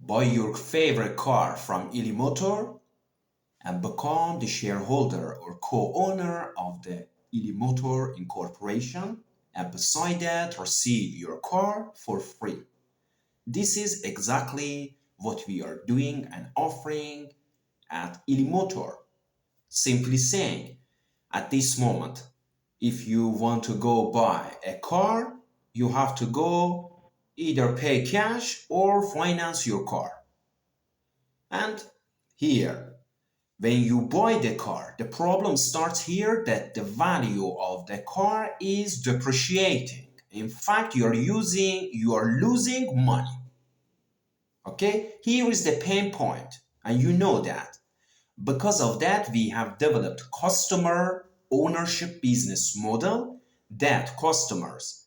Buy your favorite car from Ili Motor and become the shareholder or co-owner of the Ili Motor Incorporation, and beside that receive your car for free. This is exactly what we are doing and offering at Ili Motor. Simply saying, at this moment, if you want to go buy a car, you have to go either pay cash or finance your car. And here, when you buy the car, the problem starts here that the value of the car is depreciating. In fact, you are losing money. Okay, here is the pain point, and you know that. Because of that, we have developed customer ownership business model that customers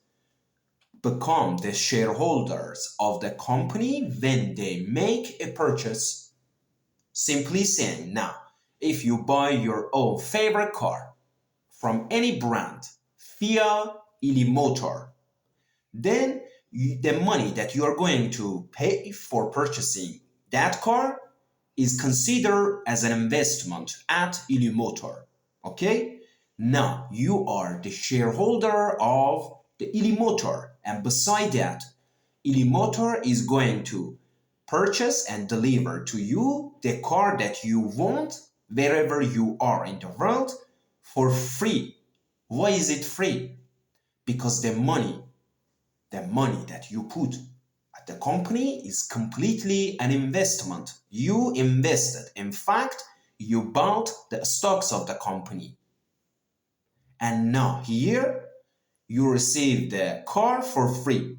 become the shareholders of the company when they make a purchase. Simply saying, now, if you buy your own favorite car from any brand via Ili Motor, then the money that you are going to pay for purchasing that car is considered as an investment at Ili Motor. Okay? Now you are the shareholder of the Ili Motor, and beside that, Ili Motor is going to purchase and deliver to you the car that you want wherever you are in the world for free. Why is it free? Because the money that you put at the company is completely an investment. You invested. In fact, you bought the stocks of the company. And now here, you receive the car for free.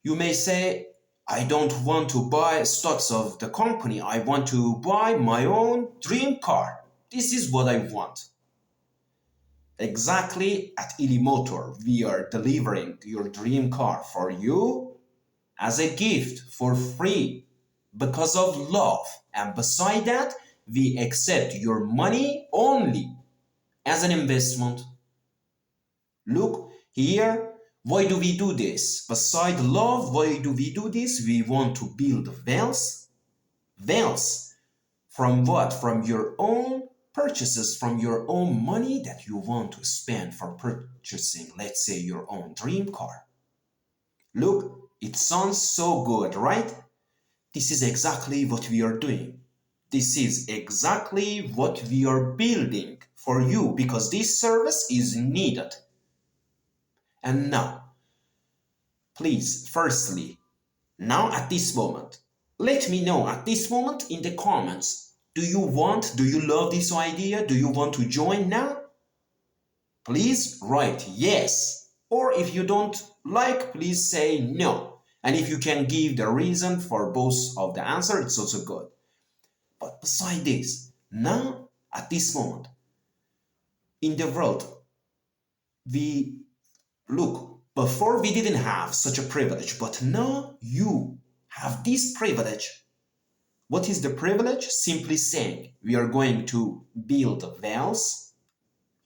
You may say, I don't want to buy stocks of the company. I want to buy my own dream car. This is what I want. Exactly, at Ili Motor, we are delivering your dream car for you as a gift for free because of love. And beside that, we accept your money only as an investment. Look here, why do we do this? Beside love, why do we do this? We want to build wealth. Wealth from what? From your own purchases, from your own money that you want to spend for purchasing, let's say, your own dream car. Look, it sounds so good, right? This is exactly what we are doing. This is exactly what we are building for you because this service is needed. And now, please, firstly, now at this moment, let me know at this moment in the comments, do you love this idea? Do you want to join now? Please write yes. Or if you don't like, please say no. And if you can give the reason for both of the answer, it's also good. But beside this, now at this moment, in the world, we look, before we didn't have such a privilege, but now you have this privilege. What is the privilege? Simply saying, we are going to build wealth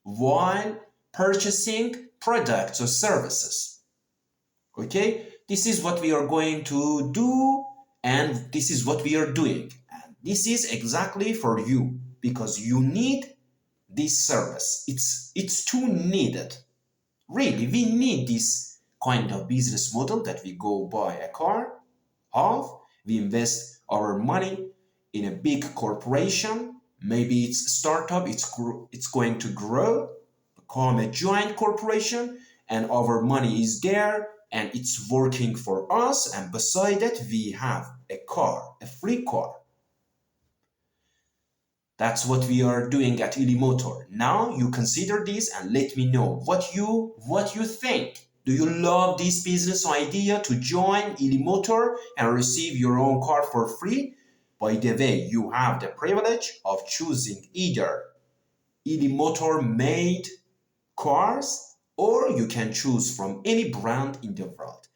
while purchasing products or services. Okay? This is what we are going to do, and this is what we are doing. And this is exactly for you because you need this service. It's too needed. Really, we need this kind of business model that we go buy a car of, we invest our money in a big corporation, maybe it's a startup, it's going to grow, become a giant corporation, and our money is there and it's working for us, and beside that we have a car, a free car. That's what we are doing at Ili Motor. Now you consider this and let me know what you think. Do you love this business idea to join Ili Motor and receive your own car for free? By the way, you have the privilege of choosing either Ili Motor made cars or you can choose from any brand in the world.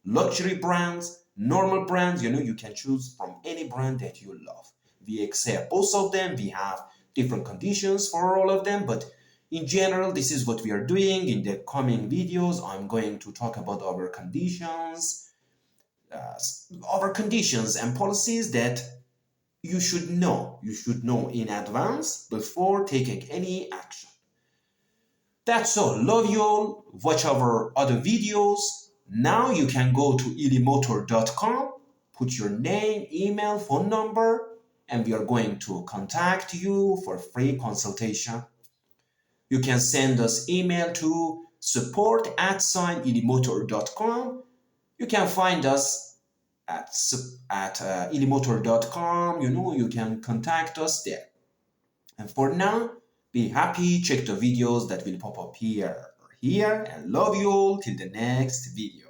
Luxury brands, normal brands, you can choose from any brand that you love. We accept both of them. We have different conditions for all of them, but in general, this is what we are doing. In the coming videos, I'm going to talk about our conditions, other conditions and policies that you should know. You should know in advance before taking any action. That's all. Love you all. Watch our other videos. Now you can go to elimotor.com, put your name, email, phone number, and we are going to contact you for free consultation. You can send us email to support@elimotor.com. You can find us at elimotor.com. You can contact us there. And for now, be happy, check the videos that will pop up here, and love you all till the next video.